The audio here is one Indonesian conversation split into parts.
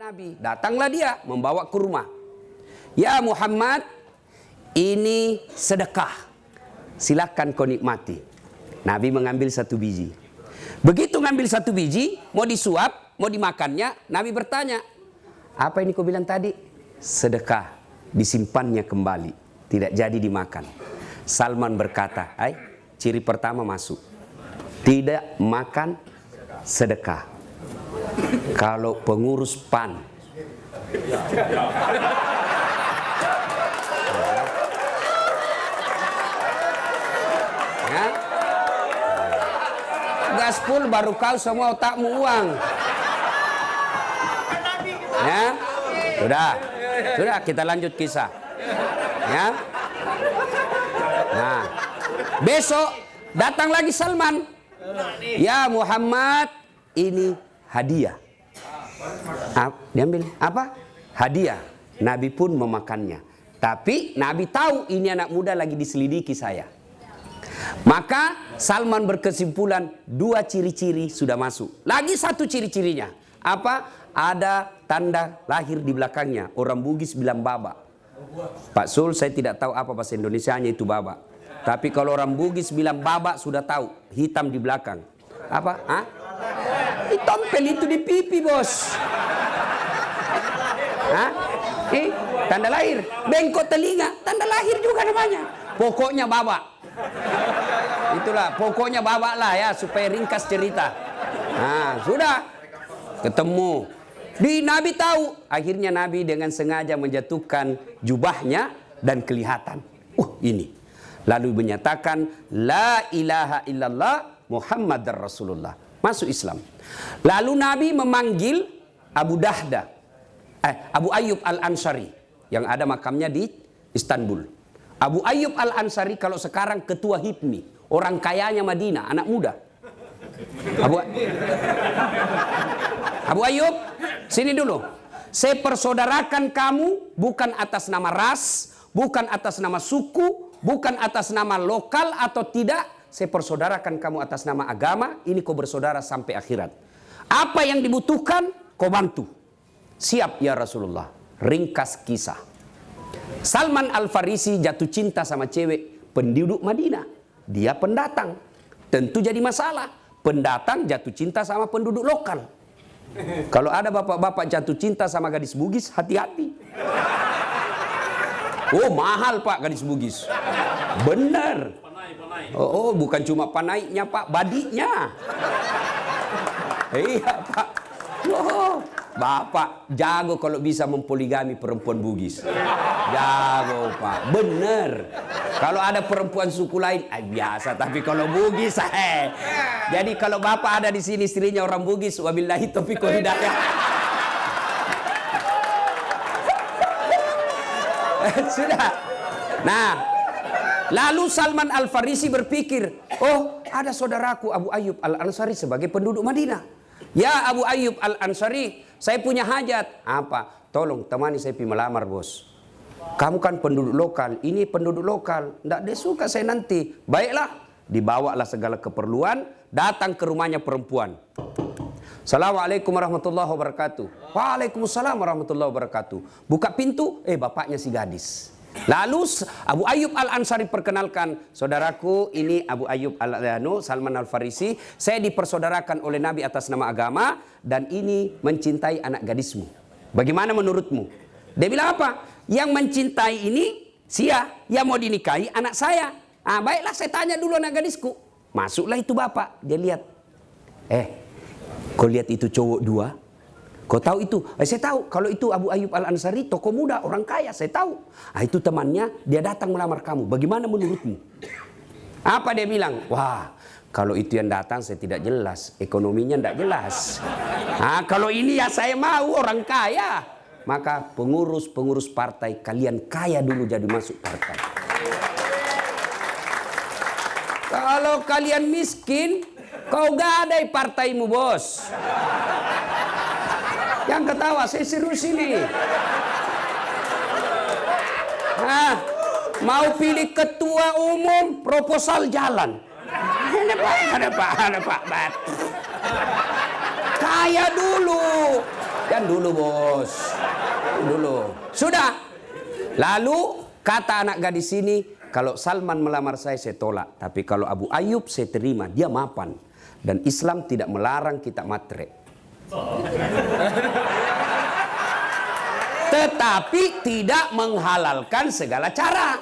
Nabi. Datanglah dia membawa kurma. Ya Muhammad, ini sedekah. Silakan kau nikmati. Nabi mengambil 1 biji. Begitu ngambil 1 biji, mau disuap, mau dimakannya, Nabi bertanya, apa ini kau bilang tadi? Sedekah, disimpannya kembali, tidak jadi dimakan. Salman berkata, ciri pertama masuk. Tidak makan sedekah. Kalau pengurus PAN ya, gaspol baru kau semua otakmu uang. Ya, sudah kita lanjut kisah. Ya, nah besok datang lagi Salman. Ya Muhammad, ini hadiah. Diambil apa? Hadiah. Nabi pun memakannya. Tapi Nabi tahu ini anak muda lagi diselidiki saya. Maka Salman berkesimpulan 2 ciri-ciri sudah masuk. Lagi 1 ciri-cirinya. Apa? Ada tanda lahir di belakangnya. Orang Bugis bilang baba. Pak Sul, saya tidak tahu apa bahasa Indonesianya itu baba. Tapi kalau orang Bugis bilang baba sudah tahu. Hitam di belakang. Apa? Ditompel itu di pipi, bos. Tanda lahir. Bengkok telinga, tanda lahir juga namanya. Pokoknya baba. Itulah, pokoknya baba lah ya, supaya ringkas cerita. Nah, sudah. Ketemu. Nabi tahu. Akhirnya Nabi dengan sengaja menjatuhkan jubahnya dan kelihatan. Ini. Lalu menyatakan, La ilaha illallah Muhammadar Rasulullah. Masuk Islam. Lalu Nabi memanggil Abu Ayyub Al-Ansari yang ada makamnya di Istanbul. Abu Ayyub Al-Ansari kalau sekarang ketua HIPMI, orang kayanya Madinah, anak muda. Abu Ayyub, sini dulu. Saya persaudarakan kamu bukan atas nama ras, bukan atas nama suku, bukan atas nama lokal atau tidak. Saya persaudarakan kamu atas nama agama. Ini kau bersaudara sampai akhirat. Apa yang dibutuhkan, kau bantu. Siap ya Rasulullah. Ringkas kisah. Salman Al-Farisi jatuh cinta sama cewek penduduk Madinah. Dia pendatang. Tentu jadi masalah. Pendatang jatuh cinta sama penduduk lokal. Kalau ada bapak-bapak jatuh cinta sama gadis Bugis, hati-hati. Oh, mahal Pak gadis Bugis. Benar. Oh, bukan cuma panaiknya Pak, badinya. Iya Pak. Oh, Bapak jago kalau bisa mempoligami perempuan Bugis. Jago Pak, bener. Kalau ada perempuan suku lain, biasa. Tapi kalau Bugis, Jadi kalau Bapak ada di sini istrinya orang Bugis, wabillahi taufiq wal hidayah. Sudah. Nah, lalu Salman Al-Farisi berpikir, oh ada saudaraku Abu Ayyub Al-Ansari sebagai penduduk Madinah. Ya Abu Ayyub Al-Ansari, saya punya hajat. Apa? Tolong temani saya pergi melamar bos. Kamu kan penduduk lokal, ini penduduk lokal. Tidak dia suka saya nanti. Baiklah, dibawalah segala keperluan, datang ke rumahnya perempuan. Assalamualaikum warahmatullahi wabarakatuh. Waalaikumsalam warahmatullahi wabarakatuh. Buka pintu, bapaknya si gadis. Lalu Abu Ayyub Al-Ansari perkenalkan, saudaraku ini Abu Ayyub Salman Al-Farisi, saya dipersaudarakan oleh Nabi atas nama agama dan ini mencintai anak gadismu. Bagaimana menurutmu? Dia bilang apa? Yang mencintai ini yang mau dinikahi anak saya. Baiklah saya tanya dulu anak gadisku. Masuklah itu bapak, dia lihat. Kau lihat itu cowok 2? Kau tahu itu? Saya tahu. Kalau itu Abu Ayyub Al-Ansari, tokoh muda, orang kaya, saya tahu. Itu temannya, dia datang melamar kamu. Bagaimana menurutmu? Apa dia bilang? Wah, kalau itu yang datang saya tidak jelas. Ekonominya tidak jelas. Kalau ini ya saya mau, orang kaya. Maka pengurus partai, kalian kaya dulu jadi masuk partai. Kalau kalian miskin, kau gadai partaimu bos. Yang ketawa, saya serius ini. Mau pilih ketua umum, proposal jalan. Ada pak. Kaya dulu. Jangan dulu bos. Dulu. Sudah. Lalu kata anak gadis ini, kalau Salman melamar saya tolak. Tapi kalau Abu Ayyub saya terima. Dia mapan. Dan Islam tidak melarang kita matre. Tetapi tidak menghalalkan segala cara.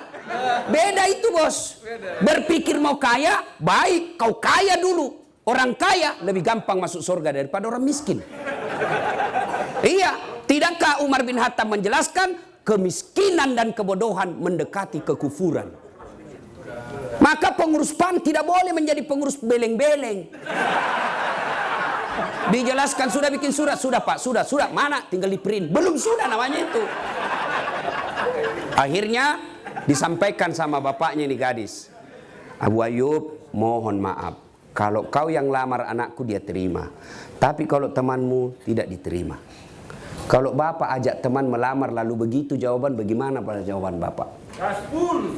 Beda itu bos. Berpikir mau kaya, baik kau kaya dulu. Orang kaya lebih gampang masuk surga daripada orang miskin. Iya, tidakkah Umar bin Khattab menjelaskan kemiskinan dan kebodohan mendekati kekufuran? Maka pengurus PAN tidak boleh menjadi pengurus beleng-beleng. Dijelaskan sudah bikin surat, sudah Pak, sudah, mana? Tinggal di print, belum sudah namanya itu. Akhirnya disampaikan sama bapaknya ini gadis, Abu Ayyub mohon maaf, kalau kau yang lamar anakku dia terima, tapi kalau temanmu tidak diterima. Kalau bapak ajak teman melamar lalu begitu jawaban, bagaimana pada jawaban bapak?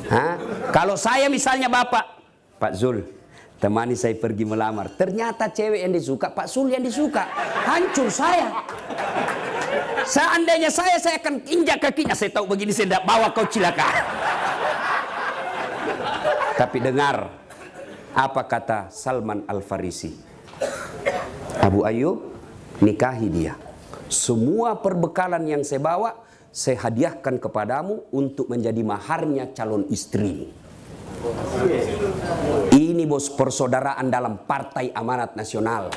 Hah? Kalau saya misalnya bapak, Pak Zul, temani saya pergi melamar, ternyata cewek yang disuka Pak Zul yang disuka, hancur saya. Seandainya saya akan injak kakinya, saya tahu begini saya tidak bawa kau cilaka. Tapi dengar apa kata Salman Al-Farisi. Abu Ayyub, nikahi dia. Semua perbekalan yang saya bawa, saya hadiahkan kepadamu untuk menjadi maharnya calon istrimu. Ini bos persaudaraan dalam Partai Amanat Nasional.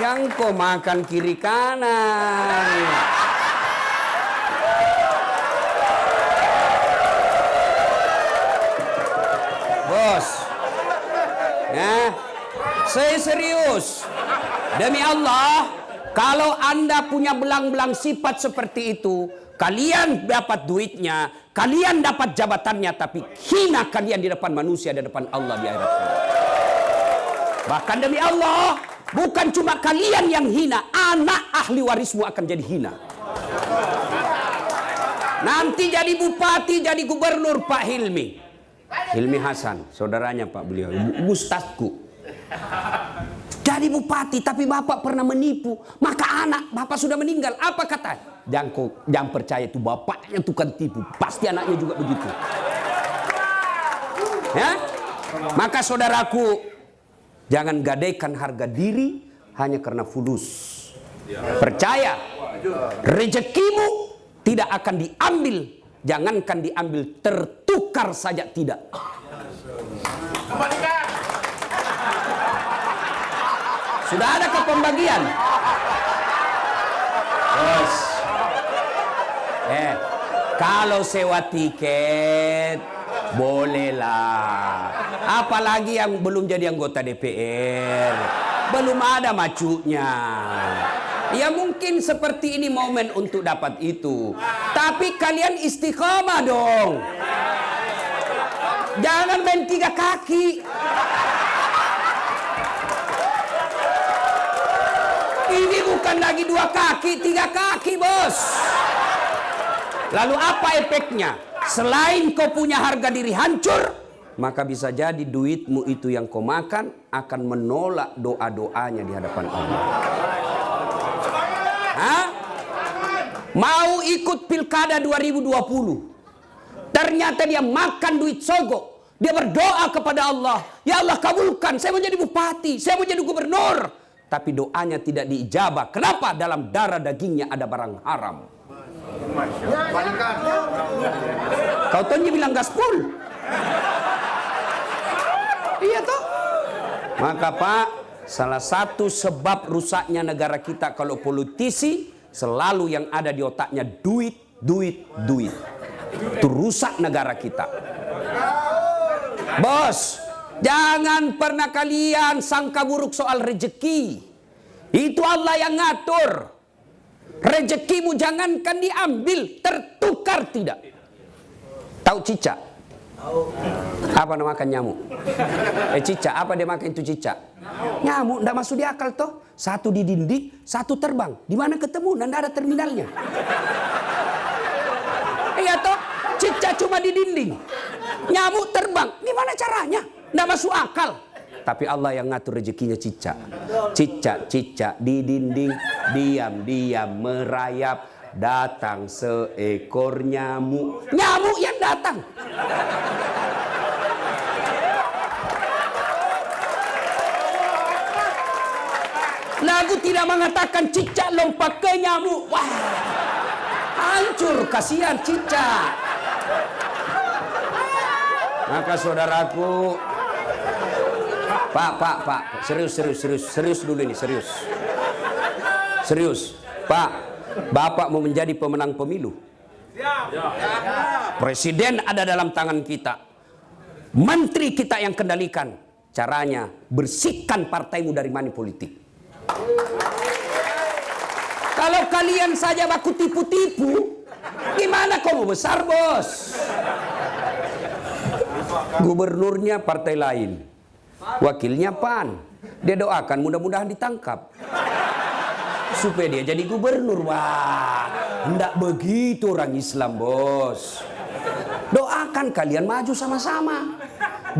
Jangan kau makan kiri kanan. Bos, ya, saya serius. Demi Allah, kalau Anda punya belang-belang sifat seperti itu, kalian dapat duitnya, kalian dapat jabatannya, tapi hina kalian di depan manusia, di depan Allah di akhirat. Bahkan demi Allah, bukan cuma kalian yang hina, anak ahli warismu akan jadi hina. Nanti jadi bupati, jadi gubernur Pak Hilmi. Hilmi Hasan, saudaranya Pak beliau, Ustadzku. Jadi bupati, tapi bapak pernah menipu. Maka anak, bapak sudah meninggal. Apa kata? Jangan percaya itu bapaknya tukang tipu. Pasti anaknya juga begitu. Ya? Maka saudaraku, jangan gadaikan harga diri hanya karena fulus. Percaya, rezekimu tidak akan diambil. Jangankan diambil, tertukar saja tidak. Sudah ada ke pembagian? Bos. Kalau sewa tiket, bolehlah. Apalagi yang belum jadi anggota DPR. Belum ada macunya. Ya mungkin seperti ini momen untuk dapat itu. Tapi kalian istiqomah dong. Jangan main tiga kaki. Ini bukan lagi dua kaki, tiga kaki bos. Lalu apa efeknya? Selain kau punya harga diri hancur, maka bisa jadi duitmu itu yang kau makan akan menolak doa-doanya di hadapan Allah. Hah? Mau ikut pilkada 2020. Ternyata dia makan duit sogok. Dia berdoa kepada Allah. Ya Allah kabulkan, saya mau jadi bupati, saya mau jadi gubernur. Tapi doanya tidak diijabah. Kenapa? Dalam darah dagingnya ada barang haram. Kau tanya bilang gaspol. Iya toh. Maka Pak, salah satu sebab rusaknya negara kita kalau politisi selalu yang ada di otaknya duit, duit, duit. Itu rusak negara kita. Bos, jangan pernah kalian sangka buruk soal rezeki. Itu Allah yang ngatur. Rezekimu jangankan diambil, tertukar tidak. Tahu cicak? Apa namakan nyamuk? Cicak, apa dia makan itu cicak? Nyamuk, tidak masuk di akal toh. Satu di dinding, satu terbang. Di mana ketemu? Tidak ada terminalnya. Iya toh, cicak cuma di dinding. Nyamuk terbang, gimana caranya? Tidak masuk akal. tapi Allah yang ngatur rezekinya cicak. Cicak di dinding, diam-diam merayap. Datang seekor nyamuk. Nyamuk yang datang. Lagu tidak mengatakan cicak lompat ke nyamuk. Wah, hancur, kasihan cicak. Maka saudaraku, Pak, serius dulu ini, serius. Pak, Bapak mau menjadi pemenang pemilu. Presiden ada dalam tangan kita. Menteri kita yang kendalikan. Caranya, bersihkan partaimu dari money politik. Kalau kalian saja baku tipu-tipu, gimana kau mau besar, bos? Gubernurnya partai lain, wakilnya PAN. Dia doakan mudah-mudahan ditangkap supaya dia jadi gubernur. Wah, hendak begitu orang Islam, bos. Doakan kalian maju sama-sama.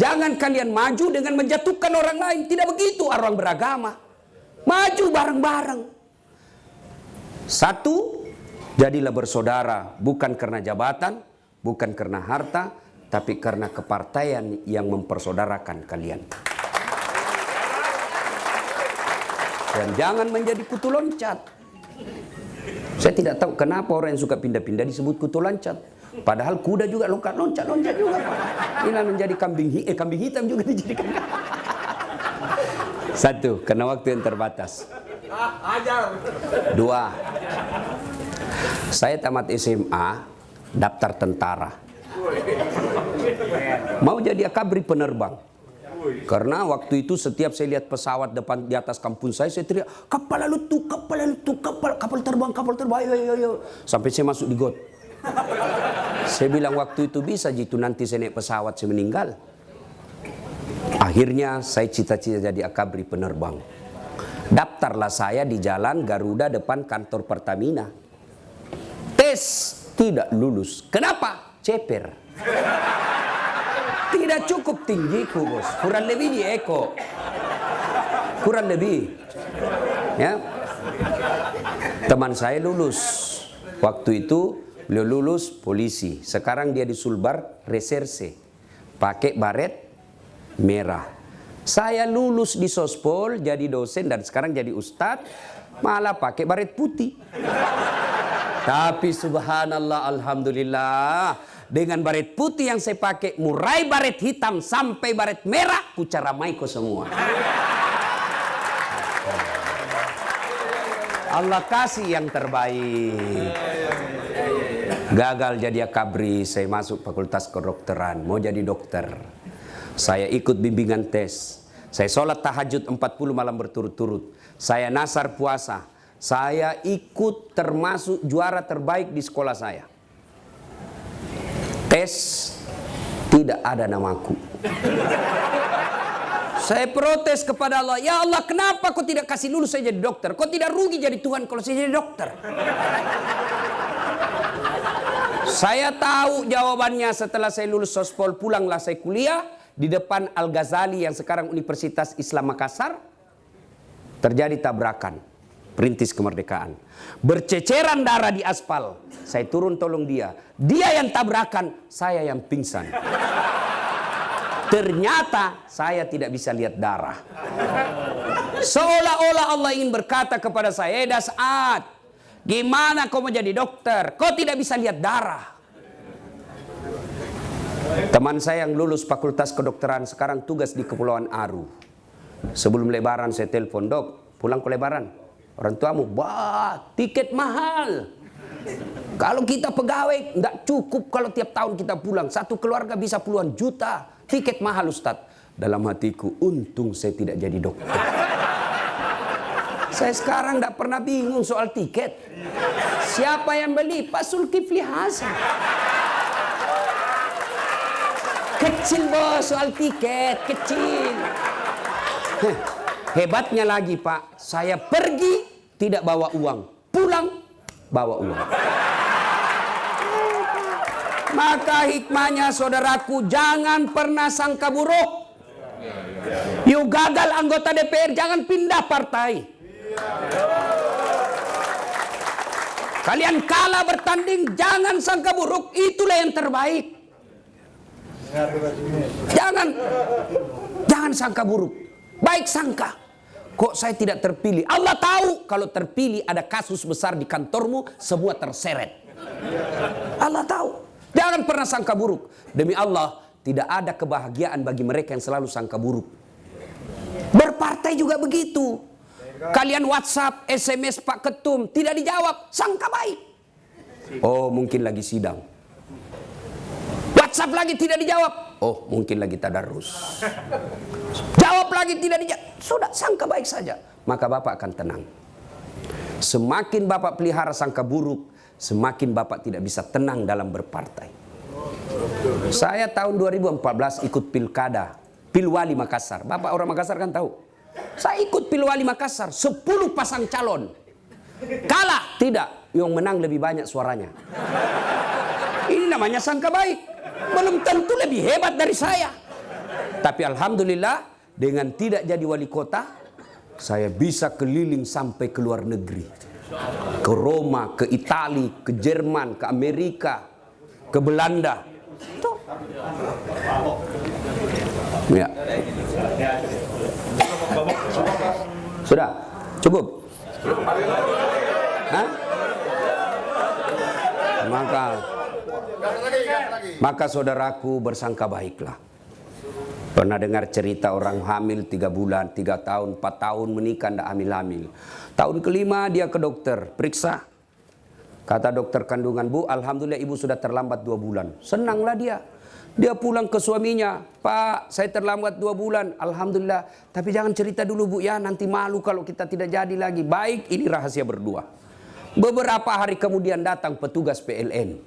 Jangan kalian maju dengan menjatuhkan orang lain. Tidak begitu orang beragama. Maju bareng-bareng. Satu, jadilah bersaudara. Bukan karena jabatan, bukan karena harta, tapi karena kepartaian yang mempersaudarakan kalian. Dan jangan menjadi kutu loncat. Saya tidak tahu kenapa orang yang suka pindah-pindah disebut kutu loncat. Padahal kuda juga loncat juga. Ini menjadi kambing hitam juga dijadikan. Satu, karena waktu yang terbatas. Dua, saya tamat SMA, daftar tentara. Mau jadi akabri penerbang. Karena waktu itu setiap saya lihat pesawat depan di atas kampung saya teriak, kapal terbang, ayo. Sampai saya masuk di got. Saya bilang waktu itu bisa jitu, nanti saya naik pesawat saya meninggal. Akhirnya saya cita-cita jadi akabri penerbang. Daftarlah saya di jalan Garuda depan kantor Pertamina. Tes tidak lulus. Kenapa? Ceper. Tidak cukup tinggiku, bos. Kurang lebih di Eko. Kurang lebih. Ya. Teman saya lulus. Waktu itu beliau lulus polisi. Sekarang dia di Sulbar reserse. Pakai baret merah. Saya lulus di Sospol jadi dosen dan sekarang jadi ustadz, malah pakai baret putih. Tapi subhanallah, alhamdulillah, dengan baret putih yang saya pakai, mulai baret hitam sampai baret merah, kucaramai ko semua. Allah kasih yang terbaik. Gagal jadi akabri, saya masuk fakultas kedokteran, mau jadi dokter. Saya ikut bimbingan tes. Saya sholat tahajud 40 malam berturut-turut. Saya nasar puasa. Saya ikut termasuk juara terbaik di sekolah saya. Tes tidak ada namaku. Saya protes kepada Allah. Ya Allah, kenapa kau tidak kasih lulus saya jadi dokter? Kau tidak rugi jadi Tuhan kalau saya jadi dokter? Saya tahu jawabannya setelah saya lulus Sospol, pulanglah saya kuliah. Di depan Al-Ghazali yang sekarang Universitas Islam Makassar, terjadi tabrakan. Perintis kemerdekaan. Berceceran darah di aspal. Saya turun tolong dia. Dia yang tabrakan, saya yang pingsan. Ternyata saya tidak bisa lihat darah. Seolah-olah Allah ingin berkata kepada saya, Das'ad, gimana kau mau jadi dokter? Kau tidak bisa lihat darah. Teman saya yang lulus fakultas kedokteran sekarang tugas di Kepulauan Aru. Sebelum lebaran saya telepon, dok, pulang ke lebaran. Orang tuamu, tiket mahal. Kalau kita pegawai, nggak cukup kalau tiap tahun kita pulang. Satu keluarga bisa puluhan juta. Tiket mahal, Ustadz. Dalam hatiku, untung saya tidak jadi dokter. Saya sekarang nggak pernah bingung soal tiket. Siapa yang beli? Pak Zulkifli Hasan. Kecil, bos, soal tiket. Kecil. Hebatnya lagi, Pak. Saya pergi tidak bawa uang. Pulang bawa uang. Maka hikmahnya, saudaraku, jangan pernah sangka buruk. Yuk gagal anggota DPR, jangan pindah partai. Kalian kalah bertanding, jangan sangka buruk, itulah yang terbaik. Jangan sangka buruk, baik sangka. Kok saya tidak terpilih? Allah tahu kalau terpilih ada kasus besar di kantormu, semua terseret. Allah tahu. Jangan pernah sangka buruk. Demi Allah, tidak ada kebahagiaan bagi mereka yang selalu sangka buruk. Berpartai juga begitu. Kalian WhatsApp, SMS Pak Ketum, tidak dijawab, sangka baik. Oh, mungkin lagi sidang. WhatsApp lagi tidak dijawab. Oh, mungkin lagi tadarus. Jawab lagi tidak dijawab. Sudah, sangka baik saja. Maka Bapak akan tenang. Semakin Bapak pelihara sangka buruk, semakin Bapak tidak bisa tenang dalam berpartai. Saya tahun 2014 ikut pilkada, Pilwali Makassar. Bapak orang Makassar kan tahu. Saya ikut Pilwali Makassar, 10 pasang calon. Kalah? Tidak. Yang menang lebih banyak suaranya. Ini namanya sangka baik. Belum tentu lebih hebat dari saya. Tapi alhamdulillah, dengan tidak jadi wali kota, saya bisa keliling sampai ke luar negeri. Ke Roma, ke Italia, ke Jerman, ke Amerika, ke Belanda. Tuh. Ya. Sudah? Cukup? Hah? Maka saudaraku bersangka baiklah. Pernah dengar cerita orang hamil 3 bulan, 3 tahun, 4 tahun menikah tidak hamil-hamil. Tahun kelima dia ke dokter, periksa. Kata dokter kandungan, Bu, alhamdulillah ibu sudah terlambat 2 bulan. Senanglah dia. Dia pulang ke suaminya, Pak, saya terlambat 2 bulan, alhamdulillah. Tapi jangan cerita dulu Bu ya, nanti malu kalau kita tidak jadi lagi. Baik, ini rahasia berdua. Beberapa hari kemudian datang petugas PLN.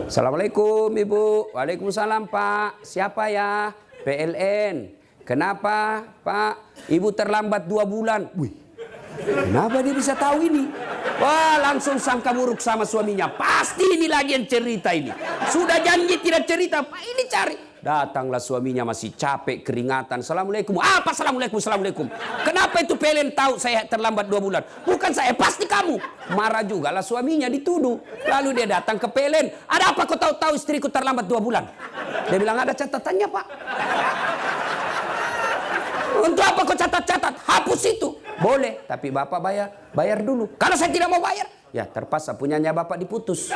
Assalamualaikum Ibu. Waalaikumsalam Pak. Siapa ya? PLN. Kenapa Pak? Ibu terlambat 2 bulan. Wih, kenapa dia bisa tahu ini? Wah, langsung sangka buruk sama suaminya. Pasti ini lagi yang cerita ini. Sudah janji tidak cerita, Pak ini cari. Datanglah suaminya masih capek, keringatan. Assalamualaikum. Apa assalamualaikum, assalamualaikum. Kenapa itu PLN tahu saya terlambat 2 bulan? Bukan saya, pasti kamu. Marah juga lah suaminya, dituduh. Lalu dia datang ke PLN. Ada apa kau tahu-tahu istriku terlambat 2 bulan? Dia bilang ada catatannya Pak. Untuk apa kau catat-catat? Hapus itu. Boleh, tapi Bapak bayar dulu. Kalau saya tidak mau bayar, ya terpaksa punyanya Bapak diputus.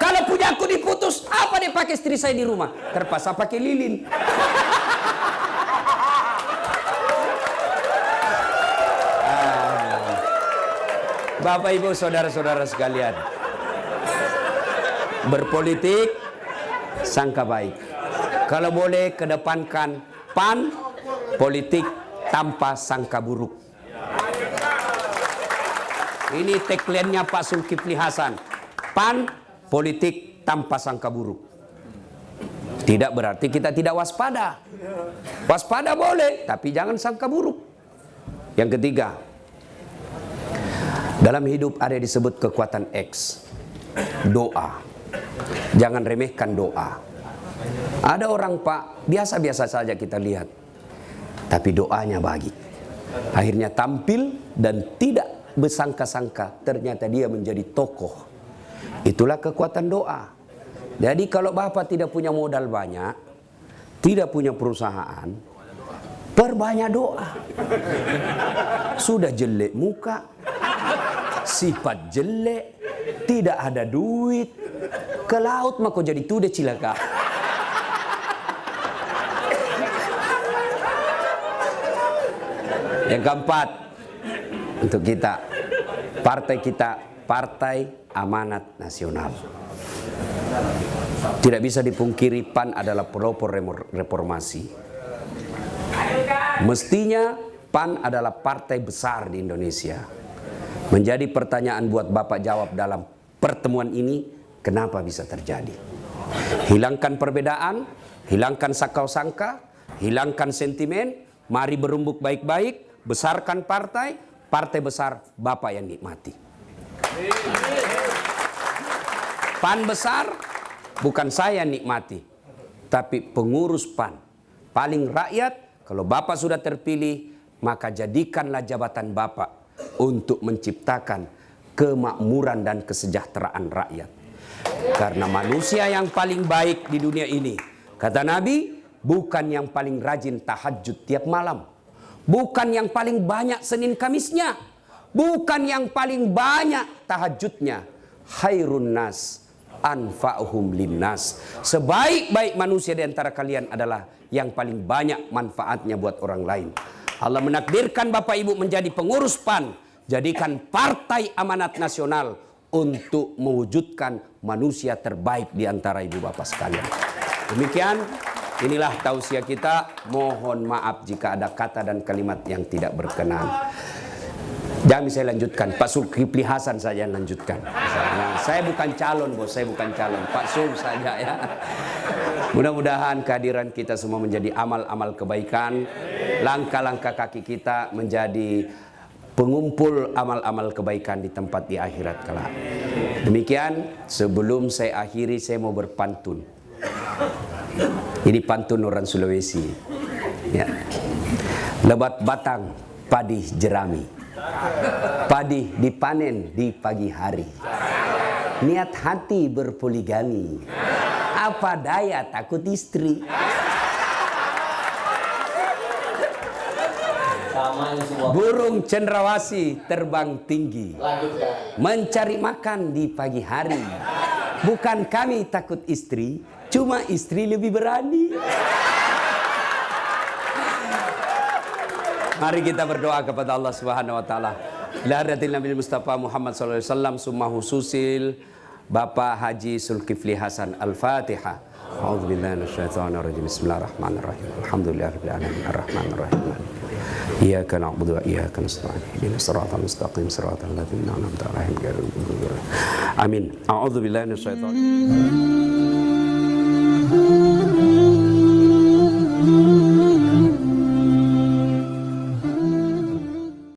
Kalau punya aku diputus, apa dia pakai istri saya di rumah? Terpaksa pakai lilin. Bapak Ibu saudara-saudara sekalian, berpolitik sangka baik. Kalau boleh kedepankan PAN, politik tanpa sangka buruk. Ini tagline-nya Pak Zulkifli Hasan. PAN, politik tanpa sangka buruk. Tidak berarti kita tidak waspada. Waspada boleh, tapi jangan sangka buruk. Yang ketiga, dalam hidup ada yang disebut kekuatan X. Doa. Jangan remehkan doa. Ada orang Pak, biasa-biasa saja kita lihat. Tapi doanya bagi. Akhirnya tampil dan tidak bersangka-sangka ternyata dia menjadi tokoh. Itulah kekuatan doa. Jadi kalau Bapak tidak punya modal banyak, tidak punya perusahaan, perbanyak doa. Sudah jelek muka, sifat jelek, tidak ada duit, ke laut mah kau jadi tude cilaka. Yang keempat, untuk kita, Partai Amanat Nasional. Tidak bisa dipungkiri PAN adalah pelopor reformasi. Mestinya PAN adalah partai besar di Indonesia. Menjadi pertanyaan buat Bapak jawab dalam pertemuan ini, kenapa bisa terjadi? Hilangkan perbedaan, hilangkan sakau sangka, hilangkan sentimen, mari berumbuk baik-baik, besarkan partai besar Bapak yang nikmati. PAN besar, bukan saya nikmati, Tetapi pengurus PAN paling rakyat, kalau Bapak sudah terpilih, maka jadikanlah jabatan Bapak untuk menciptakan kemakmuran dan kesejahteraan rakyat. Karena manusia yang paling baik di dunia ini, kata Nabi, bukan yang paling rajin tahajud tiap malam, bukan yang paling banyak Senin Kamisnya, bukan yang paling banyak tahajudnya. Khairun nas anfa'uhum linnas. Sebaik-baik manusia di antara kalian adalah yang paling banyak manfaatnya buat orang lain. Allah menakdirkan Bapak Ibu menjadi pengurus PAN. Jadikan partai amanat nasional untuk mewujudkan manusia terbaik di antara ibu bapak sekalian. Demikian, inilah tausiah kita. Mohon maaf jika ada kata dan kalimat yang tidak berkenan. Jangan saya lanjutkan, Pak Zulkifli Hasan saja yang lanjutkan. Saya bukan calon, bos, saya bukan calon. Pak Zul saja ya. Mudah-mudahan kehadiran kita semua menjadi amal-amal kebaikan. Langkah-langkah kaki kita menjadi pengumpul amal-amal kebaikan di tempat di akhirat kelak. Demikian, sebelum saya akhiri, saya mau berpantun. Ini pantun orang Sulawesi. Ya. Lebat batang, padi jerami. Padi dipanen di pagi hari. Niat hati berpoligami. Apa daya takut istri. Burung cendrawasih terbang tinggi, mencari makan di pagi hari. Bukan kami takut istri, cuma istri lebih berani. Mari kita berdoa kepada Allah Subhanahu wa taala. Ila hadratil Nabi Mustafa Muhammad sallallahu alaihi wasallam, summa hususil Bapak Haji Zulkifli Hasan. Al-Fatihah. A'udzubillahi minasyaitonir rajim. Bismillahirrahmanirrahim. Alhamdulillahirabbil alamin arrahmanir rahim. Iyyaka na'budu wa iyyaka nasta'in. Ihdinas siratal mustaqim, siratal ladzina an'amta 'alaihim ghairil maghdubi 'alaihim. Amin. A'udzubillahi minasyaitonir